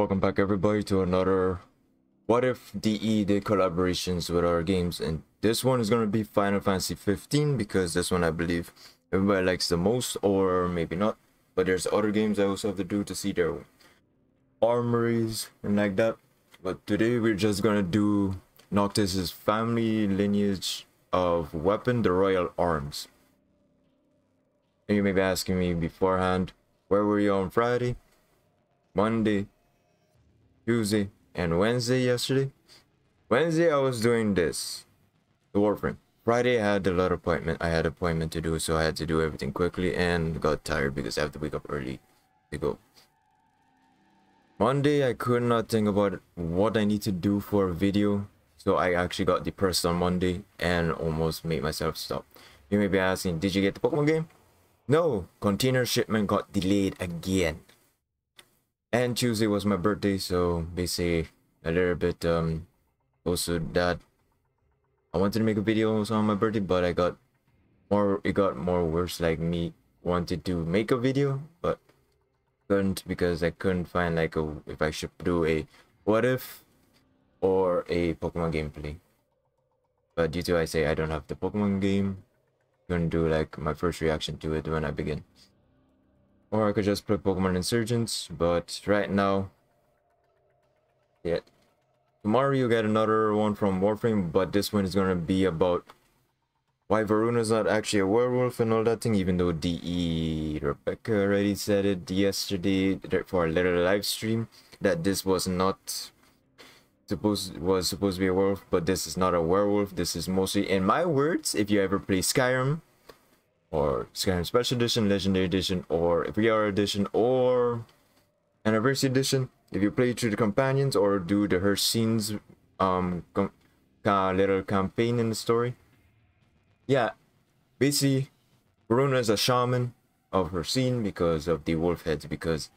Welcome back everybody to another What If DE did collaborations with our games, and this one is going to be Final Fantasy 15 because this one I believe everybody likes the most, or maybe not, but there's other games I also have to do to see their armories and like that. But today we're just going to do Noctis's family lineage of weapon, the Royal Arms. And you may be asking me beforehand, where were you on Friday, Monday, Tuesday, and Wednesday yesterday? Wednesday I was doing this, the Warframe. Friday I had appointment to do, so I had to do everything quickly and got tired because I have to wake up early to go. Monday I could not think about what I need to do for a video, so I actually got depressed on Monday and almost made myself stop. You may be asking, did you get the Pokemon game? No, container shipment got delayed again. And Tuesday was my birthday, so basically a little bit also that I wanted to make a video also on my birthday, but it got more worse, like me wanted to make a video but couldn't because I couldn't find like if I should do a what if or a Pokemon gameplay. But due to I say I don't have the Pokemon game, couldn't do like my first reaction to it when I begin. Or I could just play Pokemon Insurgents, but right now, yeah. Tomorrow you get another one from Warframe, but this one is gonna be about why Varuna's not actually a werewolf and all that thing, even though DE Rebecca already said it yesterday for a little live stream that this was not supposed to be a werewolf, but this is not a werewolf. This is mostly, in my words, if you ever play Skyrim, or Skyrim Special Edition, Legendary Edition, or VR Edition, or Anniversary Edition, if you play through the companions or do the her scenes little campaign in the story, yeah, basically Varuna is a shaman of her scene because of the wolf heads, because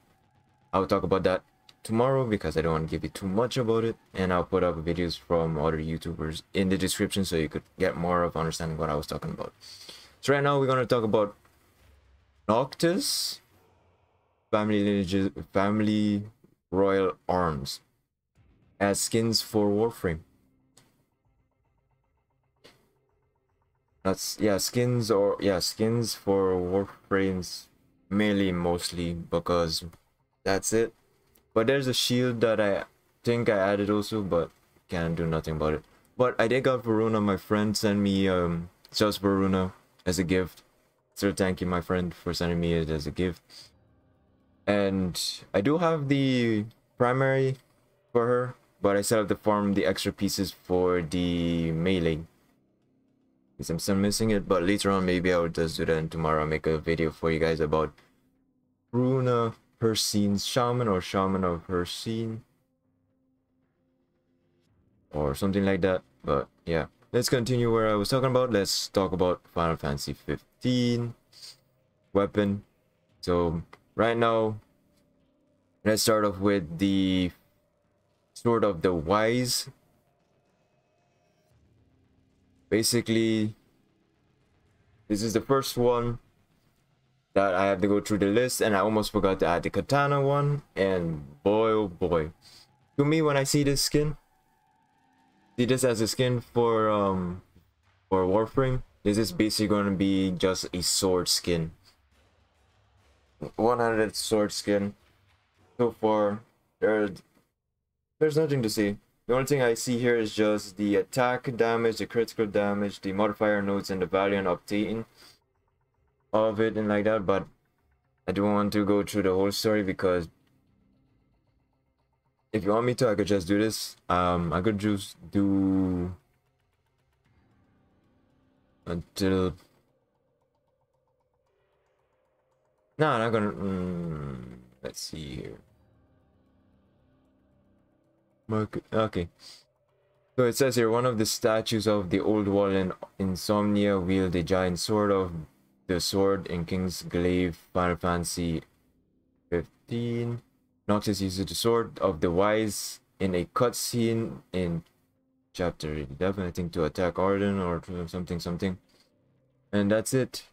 I'll talk about that tomorrow because I don't want to give you too much about it, and I'll put up videos from other YouTubers in the description so you could get more of understanding what I was talking about. So right now we're going to talk about Noctis family Royal Arms as skins for Warframe. That's skins for Warframes mainly, mostly because that's it. But there's a shield that I think I added also, but can't do nothing about it. But I did got Varuna. My friend sent me just Varuna as a gift, so thank you my friend for sending me it as a gift. And I do have the primary for her, but I still have to farm the extra pieces for the melee because I'm still missing it. But later on maybe I will just do that, and tomorrow I'll make a video for you guys about Bruna Hersine's shaman, or shaman of Hersine, or something like that. But yeah, let's continue where I was talking about. Let's talk about Final Fantasy 15 weapon. So right now, let's start off with the Sword of the Wise. Basically, this is the first one that I have to go through the list, and I almost forgot to add the Katana one, and boy oh boy, to me when I see this skin, see this as a skin for Warframe, this is basically going to be just a sword skin. 100 sword skin. So far, there's nothing to say. The only thing I see here is just the attack damage, the critical damage, the modifier nodes, and the value and updating of it and like that. But I don't want to go through the whole story because if you want me to, I could just do this. I could just do until no, not gonna. Let's see here. Okay. So it says here, one of the statues of the old wall in Insomnia wield a giant sword of the sword in King's Glaive, Final Fantasy 15. Noctis uses the Sword of the Wise in a cutscene in chapter 11, I think, to attack Arden or something. And that's it.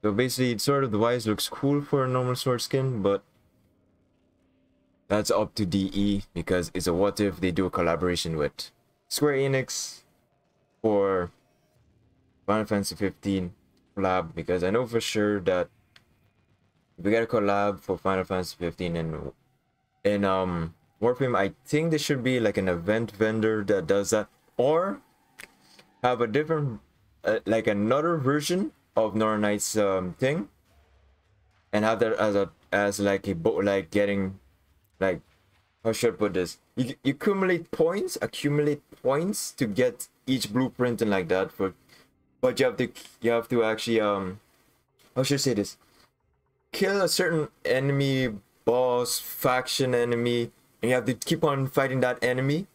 So basically, Sword of the Wise looks cool for a normal sword skin, but That's up to DE, because it's a what if they do a collaboration with Square Enix for Final Fantasy 15 collab, because I know for sure that if we get a collab for Final Fantasy 15 and in Warframe, I think there should be like an event vendor that does that, or have a different like another version of Northern Knights thing, and have that as like a like getting, like, how should I put this? You accumulate points to get each blueprint and like that for, but you have to actually how should I say this? Kill a certain enemy, boss, faction enemy, and you have to keep on fighting that enemy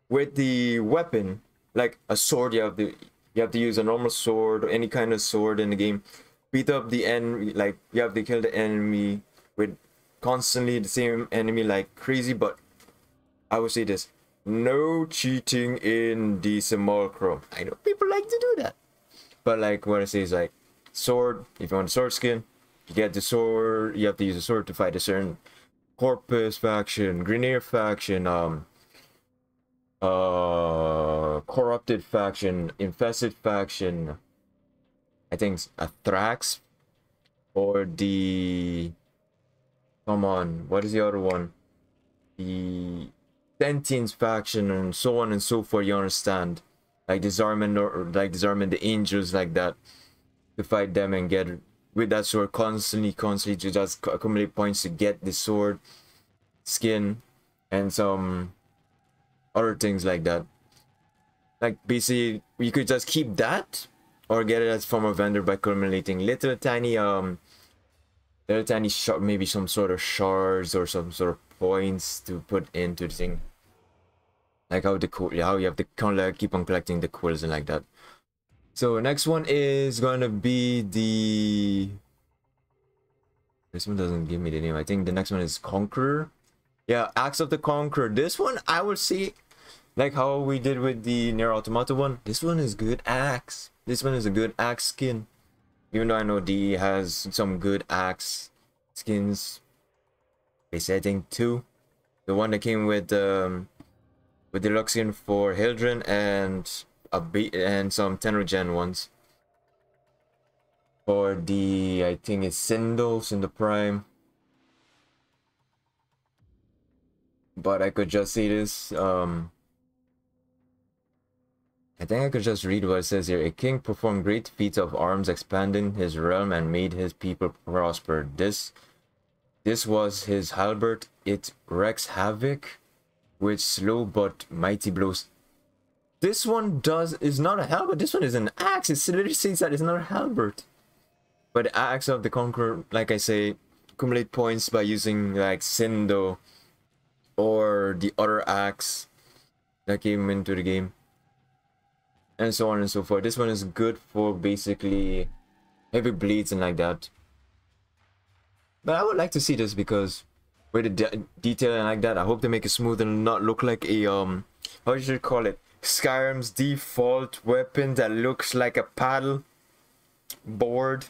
with the weapon, like a sword. You have to use a normal sword or any kind of sword in the game. Beat up the enemy, like you have to kill the enemy with constantly the same enemy like crazy. But I would say this: no cheating in the simulacrum. I know people like to do that, but like what I say is like sword. If you want a sword skin, you get the sword. You have to use a sword to fight a certain Corpus faction, Grenadier faction, corrupted faction, infested faction. I think a Thrax, or the, come on, what is the other one? The Sentience faction, and so on and so forth. You understand? Like disarming, or like disarming the angels, like that, to fight them and get with that sword constantly to just accumulate points to get the sword skin and some other things like that. Like basically you could just keep that or get it as from a vendor by accumulating little tiny maybe some sort of shards or some sort of points to put into the thing. Like how you have to keep on collecting the quills and like that. So next one is gonna be the, this one doesn't give me the name. I think the next one is Conqueror. Yeah, Axe of the Conqueror. This one I would say, like how we did with the Nier Automata one, this one is good axe. This one is a good axe skin. Even though I know D has some good axe skins. They said I think 2. The one that came with the deluxe skin for Hildren and some Tenrogen ones. For the, I think it's Cinder Prime. But I could just see this. I think I could just read what it says here. A king performed great feats of arms, expanding his realm and made his people prosper. This was his halberd. It wreaks havoc with slow but mighty blows. This one is not a halberd. This one is an axe. It literally says that it's not a halberd. But the Axe of the Conqueror, like I say, accumulate points by using like Sindo or the other axe that came into the game, and so on and so forth. This one is good for basically heavy bleeds and like that. But I would like to see this because with the detail and like that, I hope they make it smooth and not look like a how should you call it, Skyrim's default weapon that looks like a paddle board.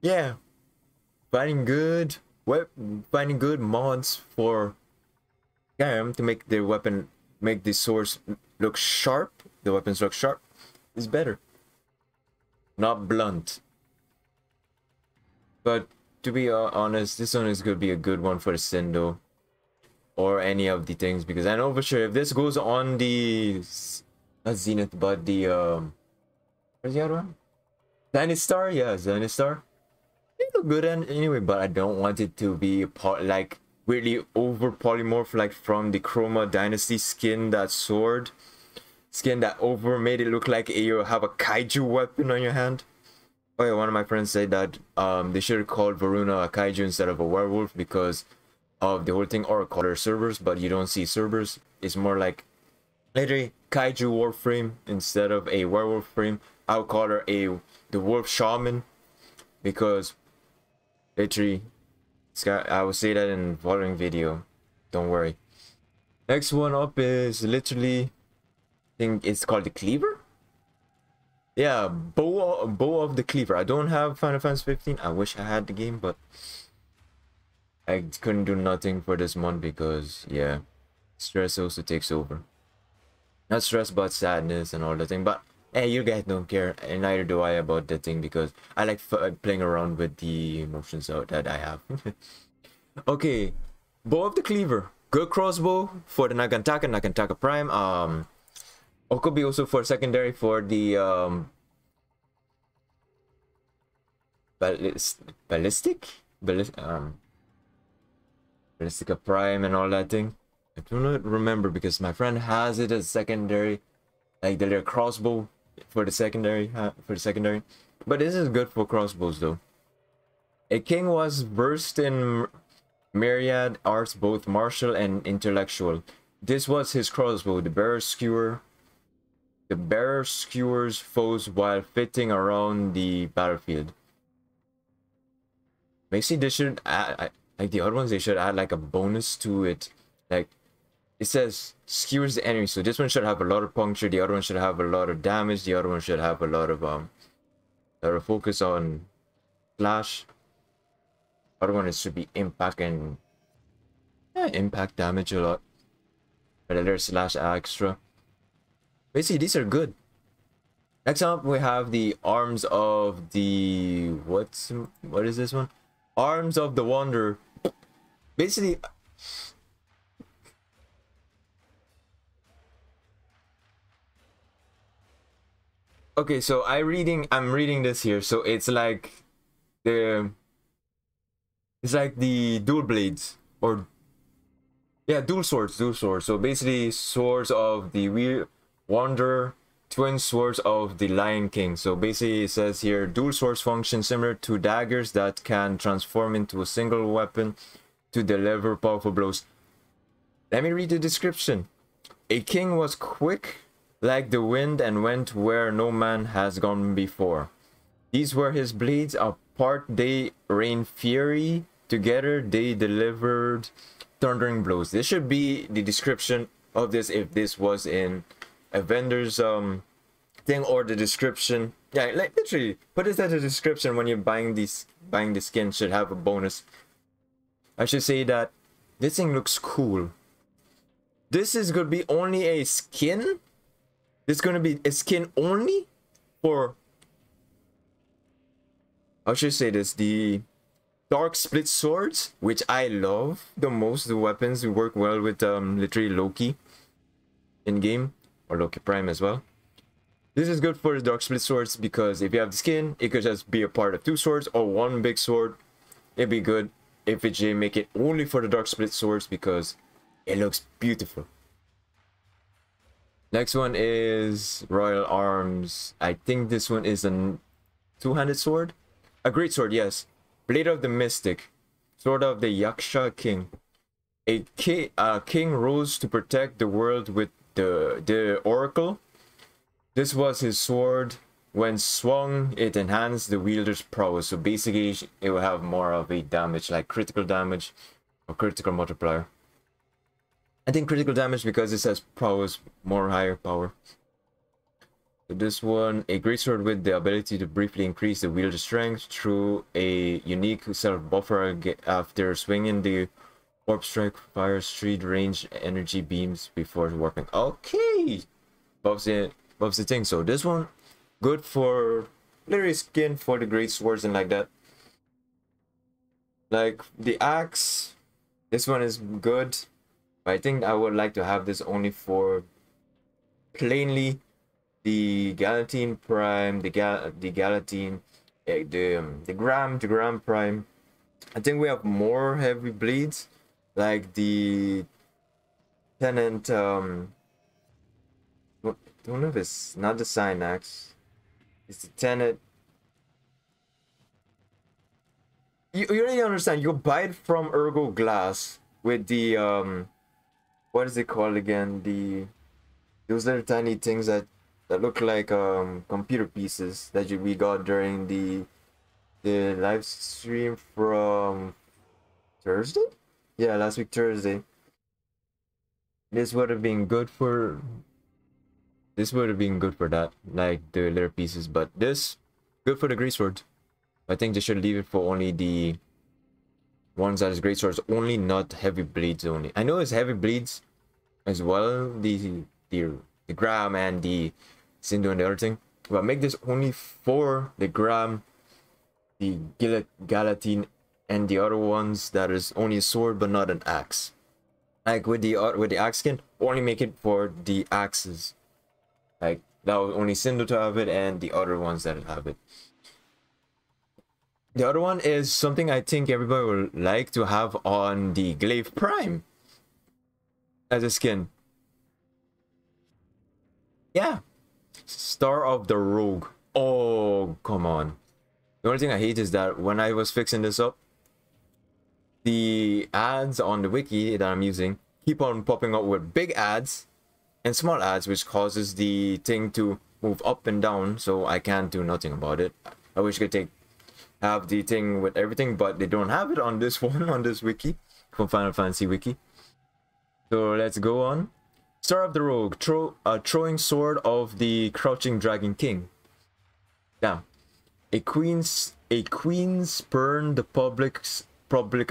Yeah, finding good mods for Skyrim to make their weapon, make the swords look sharp, the weapons look sharp, is better, not blunt. But to be honest, this one is going to be a good one for the Sindo or any of the things, because I know for sure if this goes on the, not Zenith, but the where's the other one? Zenithstar? Yeah, Zenithstar. They look good anyway, but I don't want it to be like really over polymorph, like from the Chroma Dynasty skin, that sword skin that over made it look like you have a kaiju weapon on your hand. Oh yeah, one of my friends said that they should have called Varuna a kaiju instead of a werewolf because of the whole thing, or call her Cerberus, but you don't see Cerberus. It's more like literally kaiju Warframe instead of a werewolf frame. I would call her the wolf shaman, because literally I will say that in the following video, don't worry. Next one up is literally, I think it's called the Cleaver. Yeah, bow of the Cleaver. I don't have Final Fantasy 15. I wish I had the game, but I couldn't do nothing for this month because yeah, stress also takes over. Not stress but sadness and all the thing, but hey, you guys don't care and neither do I about the thing because I like playing around with the emotions that I have. Okay, Bow of the Cleaver, good crossbow for the Nagantaka Prime. Or could be also for secondary for the ballistic Ballistica Prime and all that thing. I do not remember because my friend has it as secondary, like the little crossbow for the secondary. But this is good for crossbows though. A king was versed in myriad arts, both martial and intellectual. This was his crossbow. The bearer skewers foes while flitting around the battlefield. Basically, they should add, like the other ones, they should add like a bonus to it. Like, it says skewers the enemy, so this one should have a lot of puncture, the other one should have a lot of damage, the other one should have a lot of focus on slash. Other one it should be impact and impact damage a lot. But there's slash extra. Basically, these are good. Next up, we have the Arms of the... what is this one? Arms of the Wanderer. Basically... okay, so I'm reading this here. So it's like the... it's like the dual blades. Or... yeah, dual swords. So basically, swords of the Wanderer, twin swords of the Lion King. So basically it says here, dual swords function similar to daggers that can transform into a single weapon to deliver powerful blows. Let me read the description. A king was quick like the wind and went where no man has gone before. These were his blades, apart they rained fury, together they delivered thundering blows. This should be the description of this if this was in a vendor's thing, or the description. Yeah, like literally put this as a description when you're buying the skin. Should have a bonus. I should say that this thing looks cool. This is gonna be only a skin. This is gonna be a skin only for, I should say this, the dark split swords, which I love the most. The weapons work well with literally Loki in game, or Loki Prime as well. This is good for the dark split swords because if you have the skin, it could just be a part of two swords or one big sword. It'd be good if they make it only for the dark split swords because it looks beautiful. Next one is Royal Arms. I think this one is a two-handed sword. A great sword, yes. Blade of the Mystic. Sword of the Yaksha King. A king rose to protect the world with the Oracle. This was his sword. When swung, it enhanced the wielder's prowess. So basically, it will have more of a damage, like critical damage or critical multiplier. I think critical damage because it says prowess, more higher power. So this one, a great sword with the ability to briefly increase the wielder's strength through a unique self-buffer after swinging the warp strike, fires 3 range energy beams before warping. Okay, buffs the thing. So this one, good for literally skin for the great swords and like that. Like the axe, this one is good. I think I would like to have this only for plainly the Galatine Prime, the Galatine, the Gram Prime. I think we have more heavy bleeds, like the Tenant. Don't know if it's not the Synax. It's the Tenant. You really understand? You buy it from Ergo Glass with the what is it called again? Those little tiny things that look like computer pieces that we got during the live stream from Thursday? Yeah, last week Thursday. This would have been good for that, like the little pieces, but this good for the greatsword. I think they should leave it for only the ones that is great swords only, not heavy bleeds only. I know it's heavy bleeds as well, the gram and the Sindhu and the other thing, but make this only for the gram, the Galatine, and the other ones that is only a sword but not an axe. Like with the axe skin, only make it for the axes. Like that was only Sindhu to have it, and the other ones that have it. The other one is something I think everybody will like to have on the Glaive Prime as a skin. Yeah, Star of the Rogue. Oh, come on. The only thing I hate is that when I was fixing this up, the ads on the wiki that I'm using keep on popping up with big ads and small ads, which causes the thing to move up and down, so I can't do nothing about it. I wish I could have the thing with everything, but they don't have it on this one, on this wiki, from Final Fantasy wiki. So let's go on. Star of the Rogue, throwing sword of the Crouching Dragon King. Damn. A queen spurned the public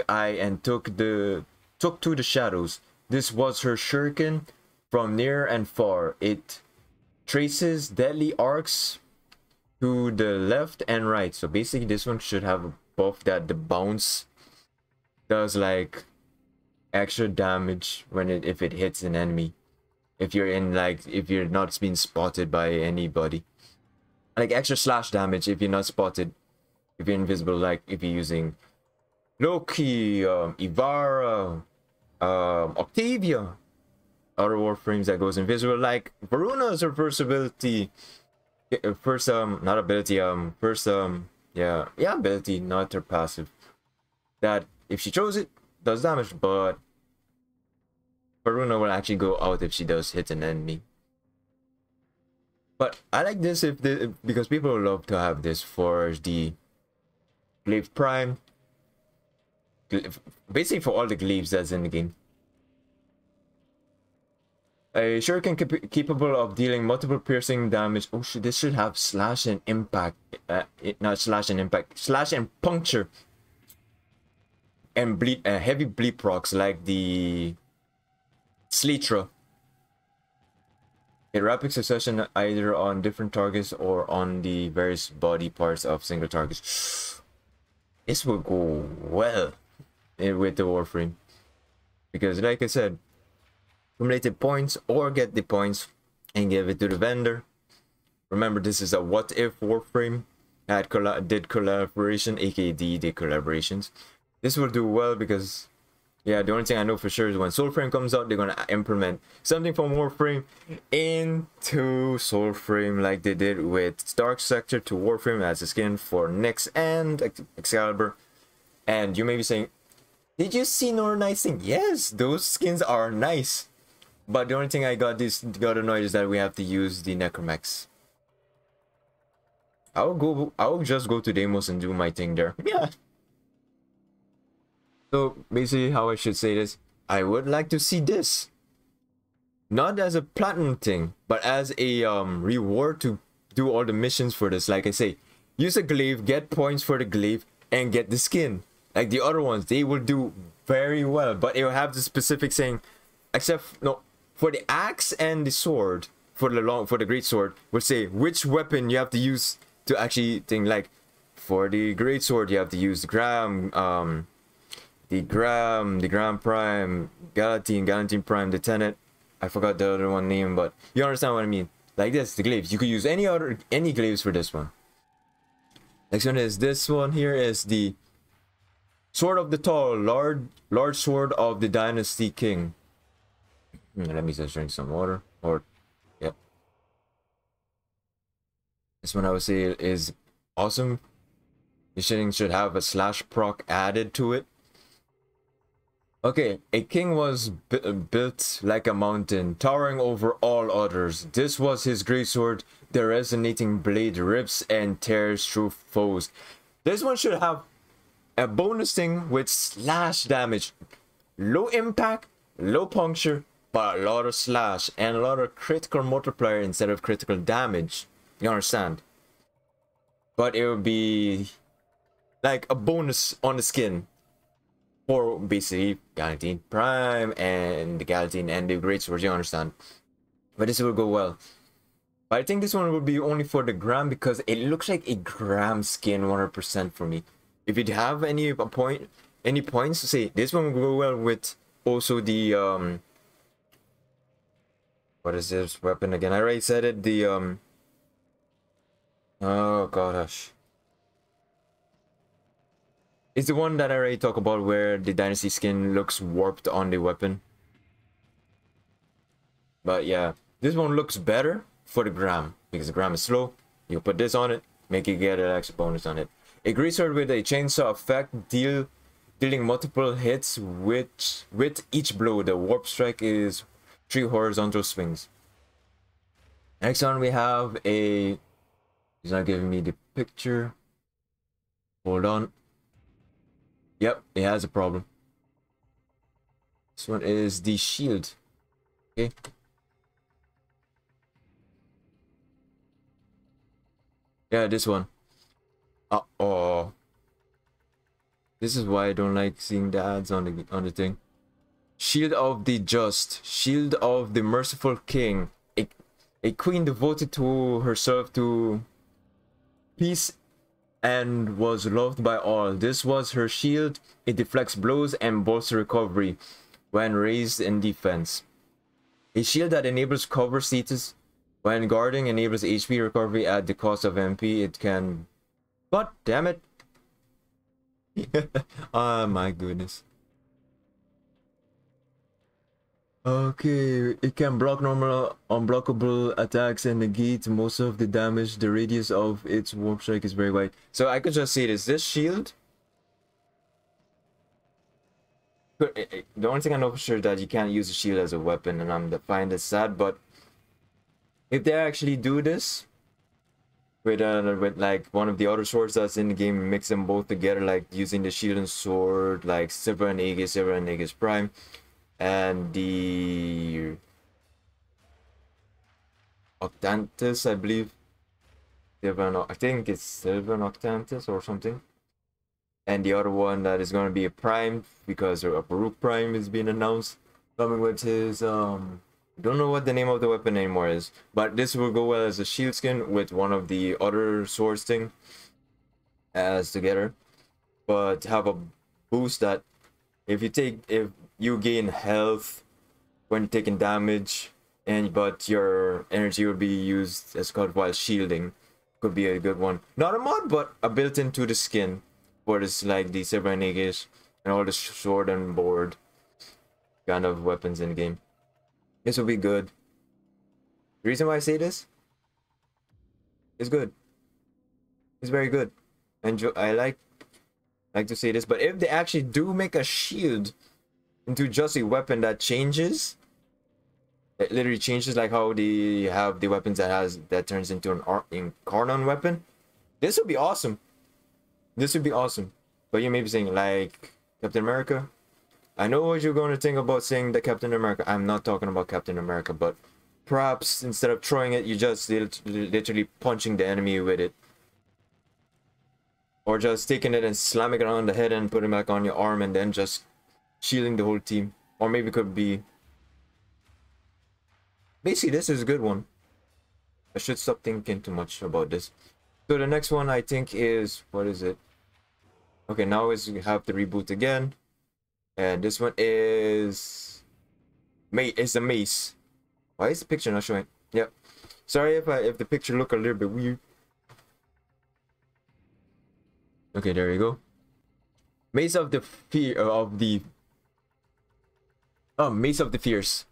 eye and took to the shadows. This was her shuriken from near and far. It traces deadly arcs to the left and right. So basically this one should have a buff that the bounce does like extra damage when if it hits an enemy. If you're not being spotted by anybody. Like extra slash damage if you're not spotted. If you're invisible, like if you're using Loki, Ivara, Octavia. Other Warframes that goes invisible, like Varuna's reverse ability. Ability, not her passive. That if she throws it, does damage, but Varuna will actually go out if she does hit an enemy. But I like this because people love to have this for the Glaive Prime. Basically for all the glaives that's in the game. A shuriken capable of dealing multiple piercing damage. Oh shit, this should have slash and impact. Not slash and impact. Slash and puncture. And bleed, heavy bleed procs like the Sleetra. A rapid succession either on different targets or on the various body parts of single targets. This will go well with the Warframe. Because like I said, accumulated points or get the points and give it to the vendor. Remember, this is a what if Warframe did collaboration, aka did collaborations. This will do well because yeah, the only thing I know for sure is when Soulframe comes out, they're gonna implement something from Warframe into Soulframe like they did with Dark Sector to Warframe as a skin for Nyx and Excalibur. And you may be saying, did you see no nice thing? Yes, those skins are nice. But the only thing I got annoyed is that we have to use the Necromex. I'll just go to Deimos and do my thing there. Yeah. So basically how I should say this, I would like to see this. Not as a platinum thing, but as a reward to do all the missions for this. Like I say, use a glaive, get points for the glaive, and get the skin. Like the other ones, they will do very well, but it will have the specific saying, except no, for the axe and the sword, for the great sword, will say which weapon you have to use to actually think. Like for the great sword, you have to use the gram prime, Galatine prime, the tenet. I forgot the other one name, but you understand what I mean. Like this, the glaives. You could use any glaives for this one. Next one is this one here is the Sword of the Tall, large sword of the Dynasty King. Let me just drink some water. Yep. This one I would say is awesome. This thing should have a slash proc added to it. Okay, a king was built like a mountain, towering over all others. This was his greatsword, the resonating blade rips and tears through foes. This one should have a bonus thing with slash damage. Low impact, low puncture, but a lot of slash and a lot of critical multiplier instead of critical damage. You understand? But it would be like a bonus on the skin. for basically Galatine Prime and the Galatine and the Great Sword, you understand. But this will go well. But I think this one will be only for the Gram because it looks like a Gram skin 100% for me. If you have any points to say, this one will go well with also the what is this weapon again? I already said it, the oh gosh. It's the one that I already talked about where the Dynasty skin looks warped on the weapon. But yeah, this one looks better for the Gram because the Gram is slow. You put this on it, make it get an extra bonus on it. A great sword with a chainsaw effect, dealing multiple hits with each blow. The warp strike is 3 horizontal swings. Next one we have a... He's not giving me the picture. Hold on. Yep, it has a problem. This one is the shield. Okay. Yeah, this one. Uh-oh. This is why I don't like seeing the ads on the thing. Shield of the Just. Shield of the Merciful King. A queen devoted to herself to peace and was loved by all. This was her shield. It deflects blows and bolsters recovery when raised in defense. A shield that enables cover status when guarding, enables HP recovery at the cost of MP. It can... God damn it. Oh my goodness. Okay, it can block normal unblockable attacks and negate most of the damage. The radius of its warp strike is very wide. So I could just say this shield. The only thing I know for sure is that you can't use a shield as a weapon, and I find it sad. But if they actually do this with like one of the other swords that's in the game, mix them both together, like using the shield and sword, like Silver and Aegis Prime. And the Octantis, I believe. I think it's Silver and Octantis or something. And the other one that is going to be a Prime because a Baruch Prime is being announced. Coming with his, don't know what the name of the weapon anymore is. But this will go well as a shield skin with one of the other swords thing as together. But have a boost that if you gain health when taking damage, but your energy will be used as called while shielding, could be a good one. Not a mod, but a built into the skin for this, like the Silver and Aegis and all the sword and board kind of weapons in the game. This will be good. The reason why I say this is good. It's very good. I like to say this, but if they actually do make a shield into just a weapon that changes, it literally changes, like how they have the weapons that turns into an Incarnon weapon, this would be awesome. This would be awesome. But you may be saying, like Captain America. I know what you're going to think about saying the Captain America. I'm not talking about Captain America, but perhaps instead of throwing it, you just literally punching the enemy with it. Or just taking it and slamming it on the head and putting it back on your arm and then just shielding the whole team. Or maybe it could be... Basically, this is a good one. I should stop thinking too much about this. So the next one I think is... What is it? Okay, now we have to reboot again. And this one is... It's a mace. Why is the picture not showing? Yep. Sorry if the picture look a little bit weird. Okay, there you go. Mace of the Mace of the Fierce.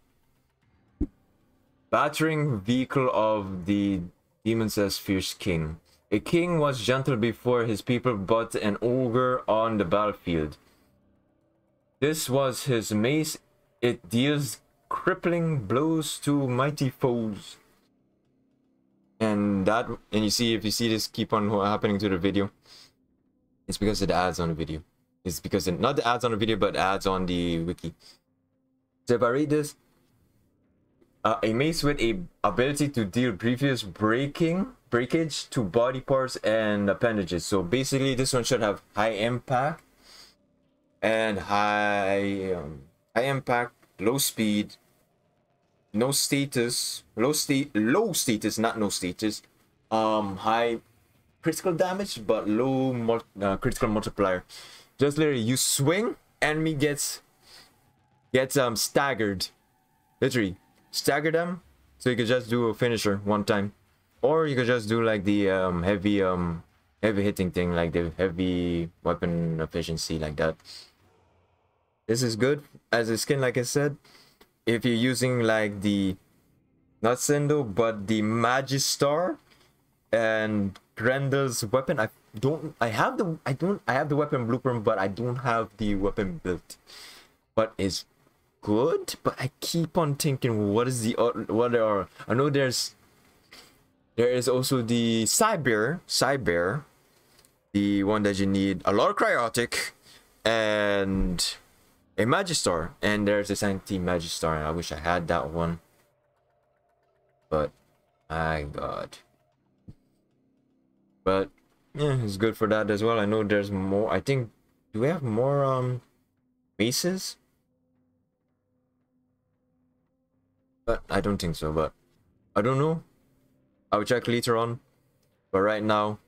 Battering vehicle of the Demon-Says Fierce King. A king was gentle before his people, but an ogre on the battlefield. This was his mace. It deals crippling blows to mighty foes. And you see, if you see this keep on happening to the video, it's because of the ads on the video. It's because not the ads on the video, but ads on the wiki. So if I read this, a mace with a ability to deal grievous breakage to body parts and appendages. So basically, this one should have high impact. and high impact, low speed, no status, low status, not no status, high critical damage but low critical multiplier. Just literally you swing, enemy gets staggered, literally stagger them, so you could just do a finisher one time, or you could just do like the heavy hitting thing, like the heavy weapon efficiency, like that. This is good as a skin, like I said, if you're using like the not Sendo but the Magistar and Grendel's weapon. I have the weapon blueprint, but I don't have the weapon built. But it's good, but I keep on thinking, what is the what are, I know there is also the Cyber, the one that you need a lot of cryotic and a Magistar, and there's this anti-Magistar, and I wish I had that one, but my god. But yeah, it's good for that as well. I know there's more. I think, do we have more bases? But I don't think so, but I don't know. I'll check later on. But right now,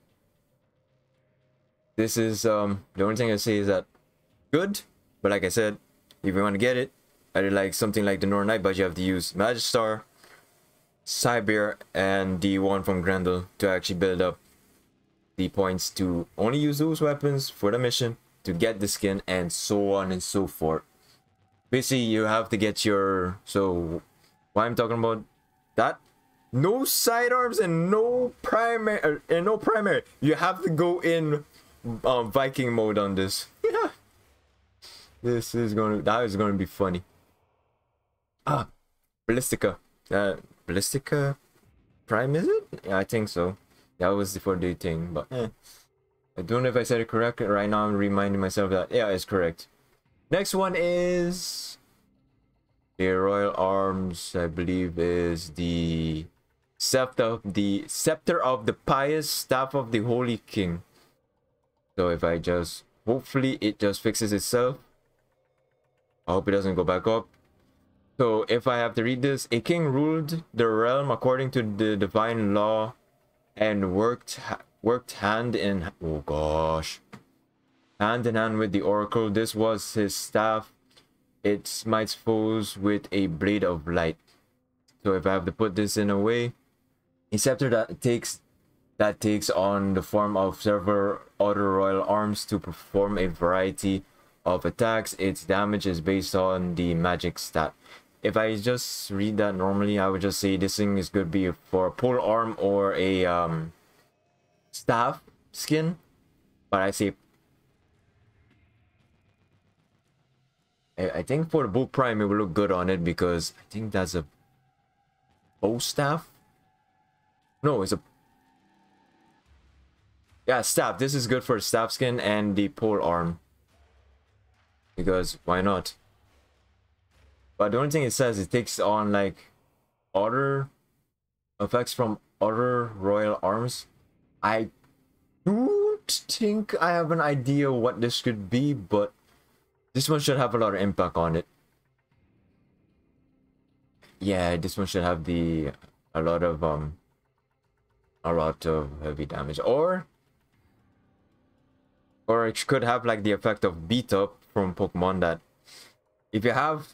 this is the only thing I say is that good. But like I said, if you want to get it, I did like something like the Northern Knight, but you have to use Magistar, Cyber, and the one from Grendel to actually build up the points to only use those weapons for the mission to get the skin, and so on and so forth. Basically, you have to get your, so why I'm talking about that, no sidearms and no primary, you have to go in Viking mode on this. Yeah, that is gonna be funny. Ballistica, Ballistica Prime, is it? Yeah, I think so. That was for the thing, but I don't know if I said it correct. Right now I'm reminding myself that yeah, it's correct. Next one is the Royal Arms, I believe, is the Scepter of the Pious Staff of the Holy King. So if I just, hopefully it just fixes itself. I hope it doesn't go back up. So if I have to read this, a king ruled the realm according to the divine law and worked hand in hand with the oracle. This was his staff. It smites foes with a blade of light. So if I have to put this in a way, a scepter that takes on the form of several other royal arms to perform a variety of attacks. Its damage is based on the magic stat. If I just read that normally, I would just say this thing is good be for a pole arm or a staff skin, but I say I think for the bow prime it will look good on it, because I think that's a bow staff. No, it's a, yeah, staff. This is good for staff skin and the pole arm, because why not? But the only thing it says, it takes on like other effects from other royal arms. I don't think I have an idea what this could be, but this one should have a lot of impact on it. Yeah, this one should have a lot of heavy damage, or it could have like the effect of beat up from Pokemon, that if you have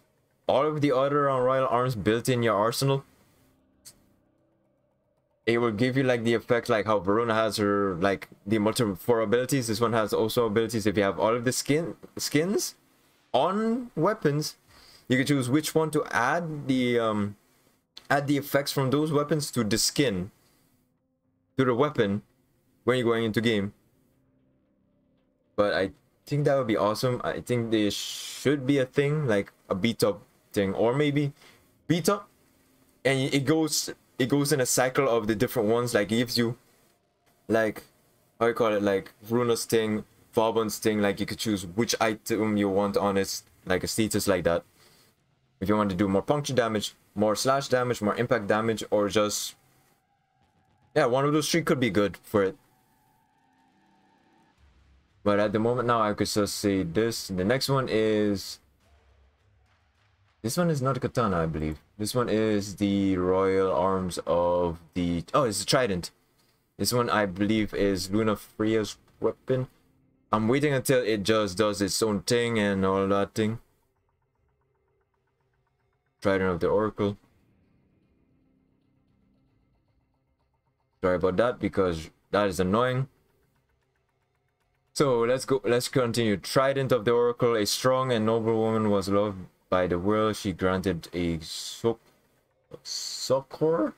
all of the other royal arms built in your arsenal, it will give you like the effect like how Verona has her like the multiple 4 abilities. This one has also abilities. If you have all of the skins on weapons, you can choose which one to add the effects from those weapons to the skin, to the weapon when you're going into game. But I think that would be awesome. I think there should be a thing like a beat up thing, or maybe beat up and it goes in a cycle of the different ones. Like it gives you like, how you call it, like Runa's thing, Vauban's thing, like you could choose which item you want on it, like a status like that. If you want to do more puncture damage, more slash damage, more impact damage, or just, yeah, one of those 3 could be good for it. But at the moment now, I could just say this. The next one is... This one is not a katana, I believe. This one is the Royal Arms of the... Oh, it's a trident. This one, I believe, is Luna Freya's weapon. I'm waiting until it just does its own thing and all that thing. Trident of the Oracle. Sorry about that, because that is annoying. So let's continue. Trident of the Oracle. A strong and noble woman was loved by the world. She granted a succor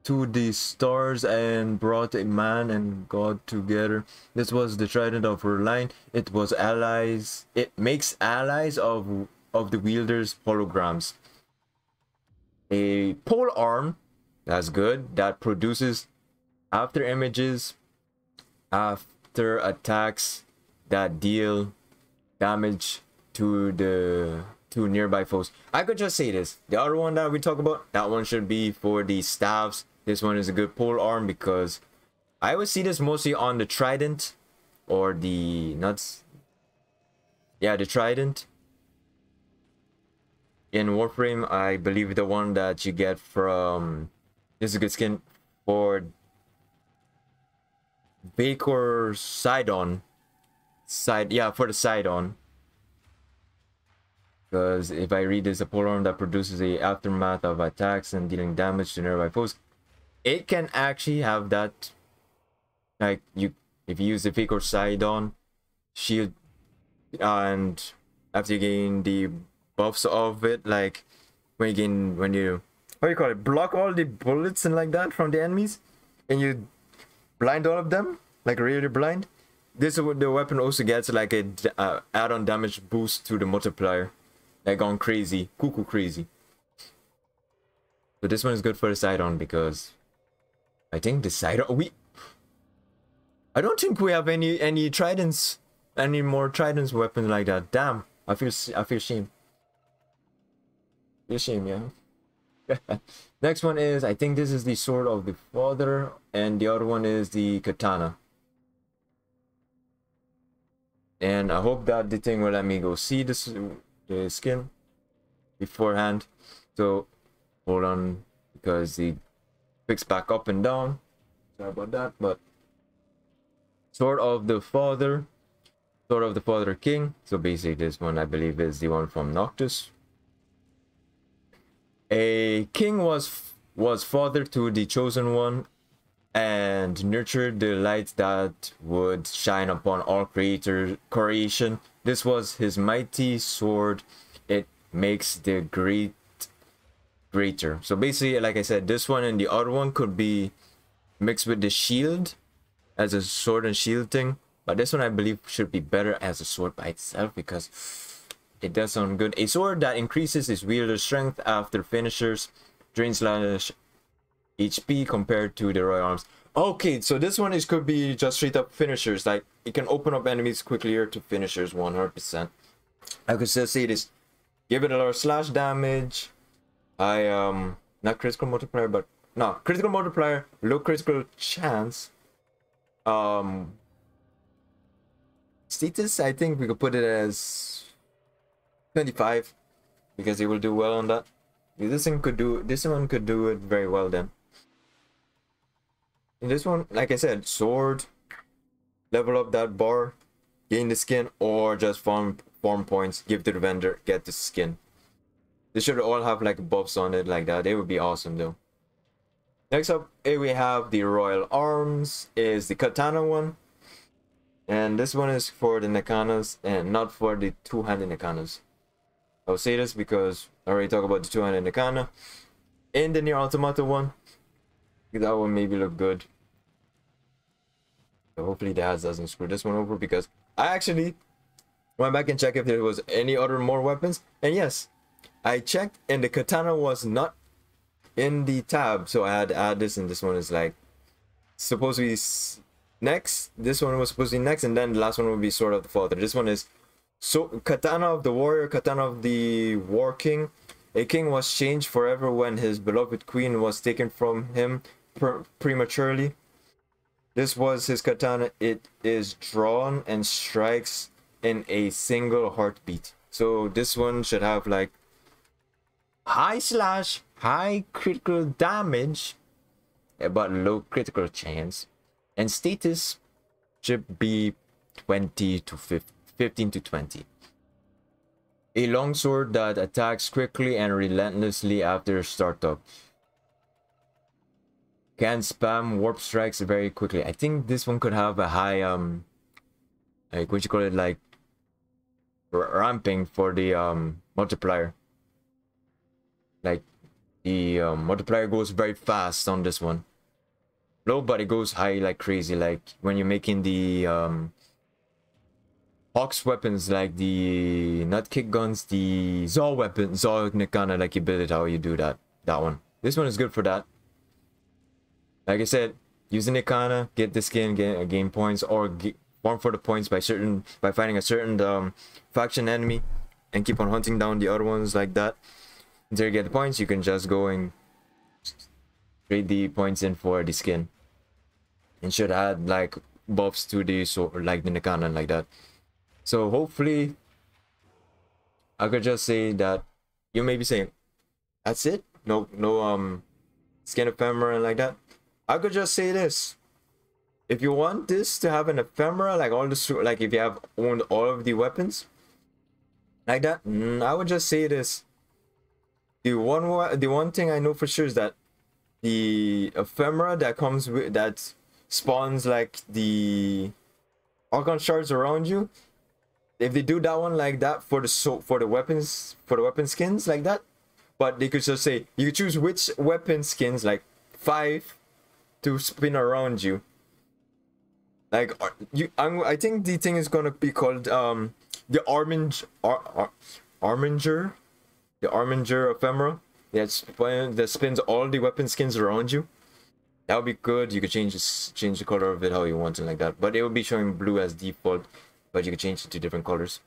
to the stars and brought a man and God together. This was the trident of her line. It was allies. It makes allies of the wielder's holograms. A pole arm. That's good. That produces after images, after attacks that deal damage to the nearby foes. I could just say this. The other one that we talk about, that one should be for the staffs. This one is a good pole arm because I would see this mostly on the trident or the nuts. Yeah, the trident. In Warframe, I believe the one that you get from... This is a good skin for Baker Sidon. Yeah, for the Sidon. Because if I read this, a pole arm that produces a aftermath of attacks and dealing damage to nearby foes. It can actually have that, like, if you use the Baker Sidon shield, and after you gain the buffs of it, like when you what do you call it, block all the bullets and like that from the enemies, and you blind all of them, like really blind. This is what the weapon also gets, like a add-on damage boost to the multiplier, like gone crazy, cuckoo crazy. So this one is good for the Sidon because I think the Sidon I don't think we have any tridents, any more tridents weapons like that. Damn, I feel shame. Feel shame, yeah. Next one is, I think this is the Sword of the Father, and the other one is the Katana. And I hope that the thing will let me go see the skin beforehand. So hold on, because the picks back up and down. Sorry about that, but Sword of the Father, Sword of the Father King. So basically this one I believe is the one from Noctis. A king was father to the chosen one and nurtured the light that would shine upon all creation. This was his mighty sword. It makes the greater. So basically, like I said, this one and the other one could be mixed with the shield as a sword and shield thing, but this one I believe should be better as a sword by itself because it does sound good. A sword that increases its wielder's strength after finishers, drains slash HP compared to the Royal Arms. Okay, so this one could be just straight up finishers. Like, it can open up enemies quickly to finishers 100%. I could still say this. Give it a lot of slash damage. Not critical multiplier, but no, critical multiplier, low critical chance. Status, I think we could put it as 25 because it will do well on that. This one could do it very well then. In this one, like I said, sword, level up that bar, gain the skin, or just farm points, give to the vendor, get the skin. They should all have like buffs on it like that. They would be awesome though. Next up, here we have the Royal Arms, is the Katana one. And this one is for the Nakanas and not for the two-handed Nakanas. I'll say this because I already talked about the two-handed Nakana. In the Nier Automata one, that one maybe look good. So hopefully the ads doesn't screw this one over because I actually went back and checked if there was any other more weapons. And yes, I checked and the Katana was not in the tab. So I had to add this, and this one is like supposed to be next. This one was supposed to be next, and then the last one will be Sword of the Father. This one is Katana of the Warrior, Katana of the War King. A king was changed forever when his beloved queen was taken from him prematurely. This was his katana. It is drawn and strikes in a single heartbeat. So this one should have like high slash, high critical damage, but low critical chance, and status should be 20 to 15 to 20. A longsword that attacks quickly and relentlessly after startup. Can spam warp strikes very quickly. I think this one could have a high like what you call it, like ramping for the multiplier. Like the multiplier goes very fast on this one. Low, but it goes high like crazy. Like when you're making the Hawk's weapons, like the nut kick guns, the Zol weapon, Zol Nikana, like you build it how you do that. That one. This one is good for that. Like I said, using Nikana, get the skin, gain points, or farm for the points by finding a certain faction enemy, and keep on hunting down the other ones like that. Until you get the points, you can just go and trade the points in for the skin. And should add like buffs to the sword, like the Nikana, like that. So hopefully, I could just say that you may be saying, that's it? No skin ephemera and like that. I could just say this: if you want this to have an ephemera, like all the like if you have owned all of the weapons, like that, I would just say this. The one thing I know for sure is that the ephemera that comes with that spawns like the Archon shards around you. If they do that one like that for the weapon skins like that, but they could just say you could choose which weapon skins, like 5 to spin around you. Like I think the thing is gonna be called the Arminger ephemera. That spins all the weapon skins around you. That would be good. You could change the color of it how you want it like that, but it will be showing blue as default, but you could change it to different colors.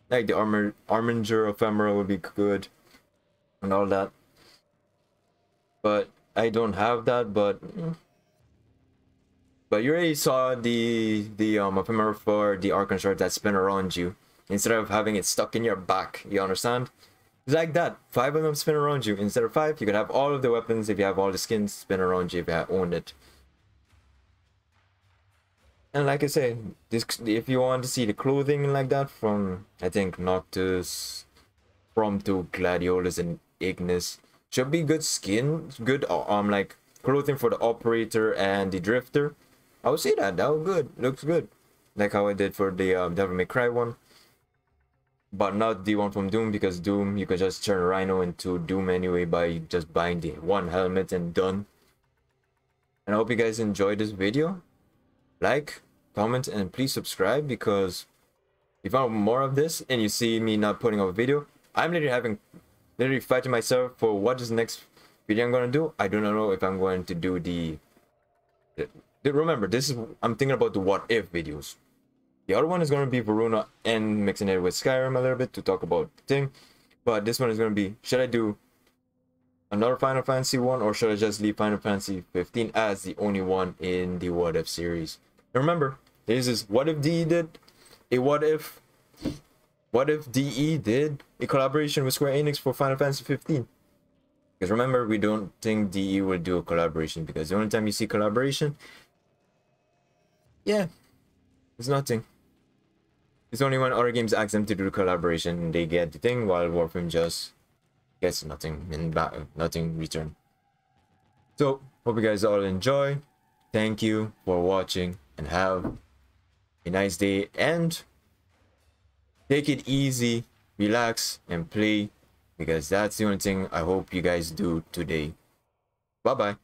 Like the Arminger ephemera would be good and all that, but I don't have that. But you already saw the ephemera for the Archon shard that spin around you instead of having it stuck in your back. You understand? It's like that. 5 of them spin around you. Instead of 5, you could have all of the weapons if you have all the skins spin around you if you own it. And like I say, if you want to see the clothing like that from, I think, Noctis, Prompto, Gladiolus, and Ignis, should be good skin, good like clothing for the Operator and the Drifter. I would say that was good. Looks good, like how I did for the Devil May Cry one, but not the one from Doom, because Doom you could just turn Rhino into Doom anyway by just buying the one helmet and done. And I hope you guys enjoyed this video. Like, comment, and please subscribe, because if you want more of this and you see me not putting up a video, I'm literally fighting myself for what is the next video I'm gonna do. I do not know if I'm going to do the remember, I'm thinking about the what if videos. The other one is going to be Varuna and mixing it with Skyrim a little bit to talk about the thing. But this one is going to be, should I do another Final Fantasy one, or should I just leave Final Fantasy 15 as the only one in the what if series? And remember, this is what if DE did a what if DE did a collaboration with Square Enix for Final Fantasy 15. Because remember, we don't think DE will do a collaboration, because the only time you see collaboration, yeah, it's nothing. It's only when other games ask them to do the collaboration and they get the thing, while Warframe just gets nothing in nothing return. So hope you guys all enjoy. Thank you for watching, and have a nice day, and take it easy, relax, and play, because that's the only thing I hope you guys do today. Bye bye.